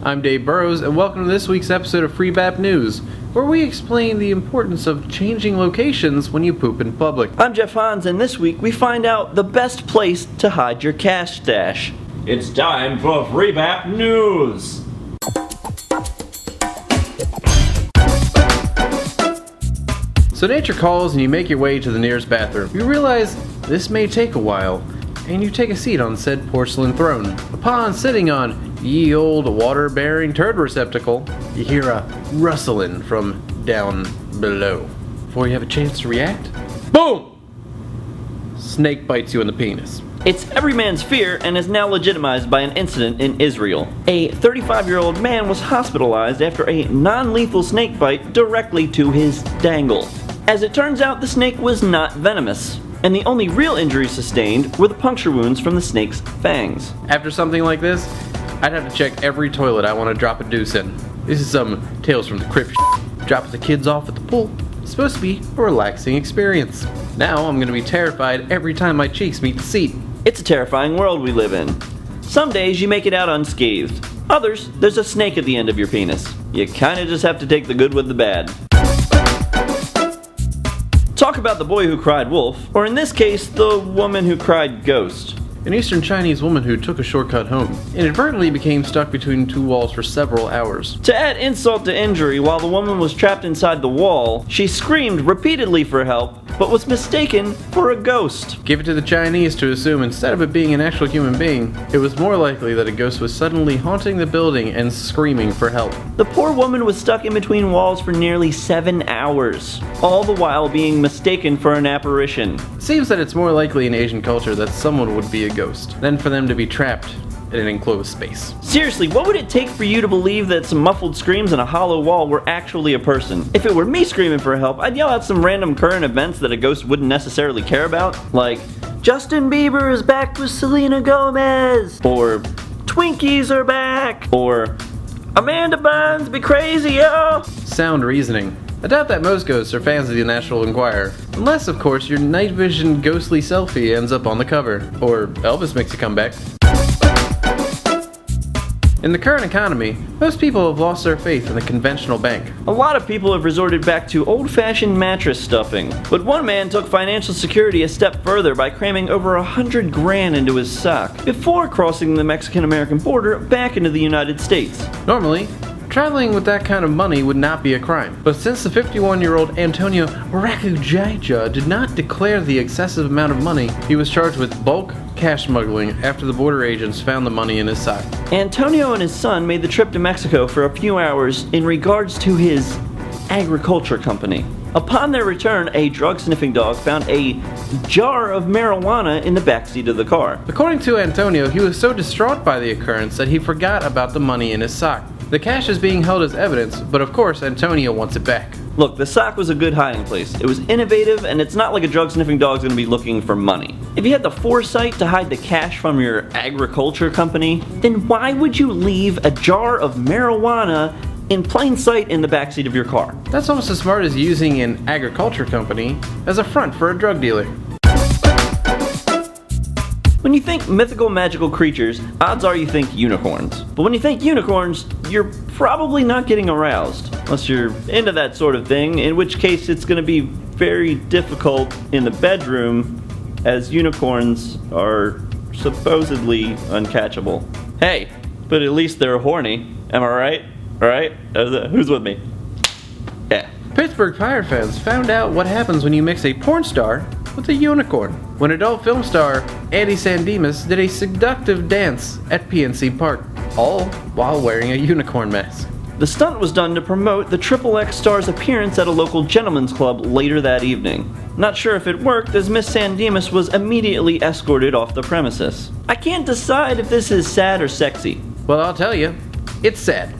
I'm Dave Burrows, and welcome to this week's episode of Free Bap News, where we explain the importance of changing locations when you poop in public. I'm Jeff Hans, and this week we find out the best place to hide your cash stash. It's time for Free Bap News! So nature calls and you make your way to the nearest bathroom. You realize this may take a while, and you take a seat on said porcelain throne. Upon sitting on ye old water-bearing turd receptacle, you hear a rustling from down below. Before you have a chance to react, boom! Snake bites you in the penis. It's every man's fear and is now legitimized by an incident in Israel. A 35-year-old man was hospitalized after a non-lethal snake bite directly to his dangle. As it turns out, the snake was not venomous, and the only real injuries sustained were the puncture wounds from the snake's fangs. After something like this, I'd have to check every toilet I want to drop a deuce in. This is some Tales from the Crypt Drop the kids off at the pool. It's supposed to be a relaxing experience. Now I'm going to be terrified every time my cheeks meet the seat. It's a terrifying world we live in. Some days you make it out unscathed. Others, there's a snake at the end of your penis. You kinda just have to take the good with the bad. Talk about the boy who cried wolf, or in this case, the woman who cried ghost. An Eastern Chinese woman who took a shortcut home inadvertently became stuck between two walls for several hours. To add insult to injury, while the woman was trapped inside the wall, she screamed repeatedly for help, but was mistaken for a ghost. Give it to the Chinese to assume instead of it being an actual human being, it was more likely that a ghost was suddenly haunting the building and screaming for help. The poor woman was stuck in between walls for nearly 7 hours, all the while being mistaken for an apparition. It seems that it's more likely in Asian culture that someone would be a ghost than for them to be trapped in an enclosed space. Seriously, what would it take for you to believe that some muffled screams in a hollow wall were actually a person? If it were me screaming for help, I'd yell out some random current events that a ghost wouldn't necessarily care about, like, Justin Bieber is back with Selena Gomez, or Twinkies are back, or Amanda Bynes be crazy, yo! Sound reasoning. I doubt that most ghosts are fans of the National Enquirer, unless of course your night vision ghostly selfie ends up on the cover, or Elvis makes a comeback. In the current economy, most people have lost their faith in the conventional bank. A lot of people have resorted back to old-fashioned mattress stuffing, but one man took financial security a step further by cramming over $100,000 into his sock before crossing the Mexican-American border back into the United States. Normally, traveling with that kind of money would not be a crime, but since the 51-year-old Antonio Rakujaija did not declare the excessive amount of money, he was charged with bulk cash smuggling after the border agents found the money in his sock. Antonio and his son made the trip to Mexico for a few hours in regards to his agriculture company. Upon their return, a drug-sniffing dog found a jar of marijuana in the backseat of the car. According to Antonio, he was so distraught by the occurrence that he forgot about the money in his sock. The cash is being held as evidence, but of course Antonio wants it back. Look, the sock was a good hiding place. It was innovative, and it's not like a drug-sniffing dog's gonna be looking for money. If you had the foresight to hide the cash from your agriculture company, then why would you leave a jar of marijuana in plain sight in the backseat of your car? That's almost as smart as using an agriculture company as a front for a drug dealer. When you think mythical magical creatures, odds are you think unicorns. But when you think unicorns, you're probably not getting aroused. Unless you're into that sort of thing, in which case it's going to be very difficult in the bedroom, as unicorns are supposedly uncatchable. Hey, but at least they're horny. Am I right? Alright? Who's with me? Yeah. Pittsburgh Pirate fans found out what happens when you mix a porn star with a unicorn, when adult film star Andy Sandemus did a seductive dance at PNC Park, all while wearing a unicorn mask. The stunt was done to promote the XXX star's appearance at a local gentleman's club later that evening. Not sure if it worked, as Miss Sandemus was immediately escorted off the premises. I can't decide if this is sad or sexy. Well, I'll tell you, it's sad.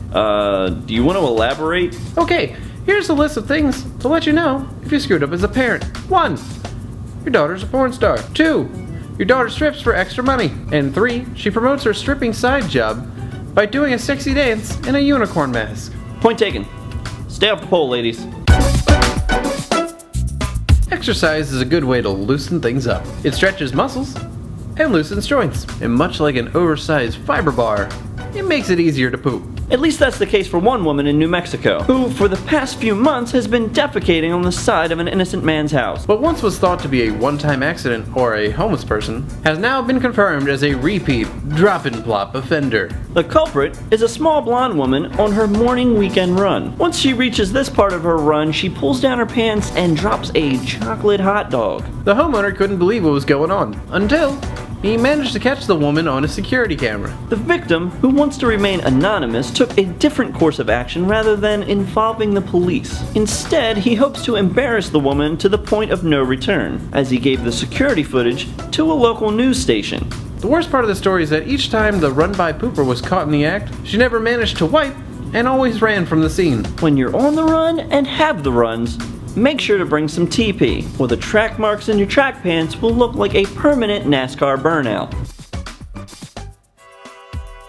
Do you want to elaborate? Okay, here's a list of things to let you know if you screwed up as a parent. 1. Your daughter's a porn star. 2. Your daughter strips for extra money. And 3. She promotes her stripping side job by doing a sexy dance in a unicorn mask. Point taken. Stay off the pole, ladies. Exercise is a good way to loosen things up. It stretches muscles and loosens joints. And much like an oversized fiber bar, it makes it easier to poop. At least that's the case for one woman in New Mexico, who for the past few months has been defecating on the side of an innocent man's house. What once was thought to be a one-time accident or a homeless person has now been confirmed as a repeat drop-and-plop offender. The culprit is a small blonde woman on her morning weekend run. Once she reaches this part of her run, she pulls down her pants and drops a chocolate hot dog. The homeowner couldn't believe what was going on until he managed to catch the woman on a security camera. The victim, who wants to remain anonymous, took a different course of action rather than involving the police. Instead, he hopes to embarrass the woman to the point of no return, as he gave the security footage to a local news station. The worst part of the story is that each time the run-by pooper was caught in the act, she never managed to wipe and always ran from the scene. When you're on the run and have the runs, make sure to bring some TP, or the track marks in your track pants will look like a permanent NASCAR burnout.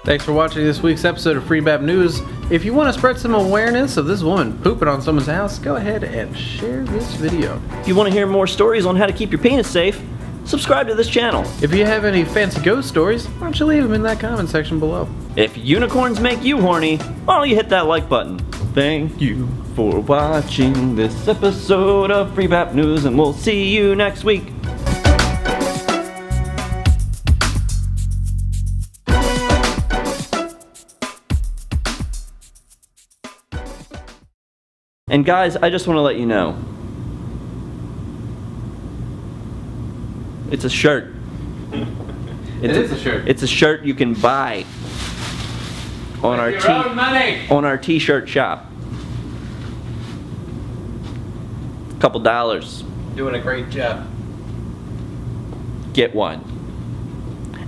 Thanks for watching this week's episode of Free Bap News. If you want to spread some awareness of this woman pooping on someone's house, go ahead and share this video. If you want to hear more stories on how to keep your penis safe, subscribe to this channel. If you have any fancy ghost stories, why don't you leave them in that comment section below. If unicorns make you horny, why don't you hit that like button? Thank you for watching this episode of Free Bap News, and we'll see you next week. And guys, I just want to let you know, it's a shirt. It is a shirt. It's a shirt you can buy on our on our t-shirt shop. Couple dollars. Doing a great job. Get one.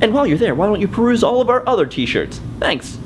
And while you're there, why don't you peruse all of our other t-shirts? Thanks.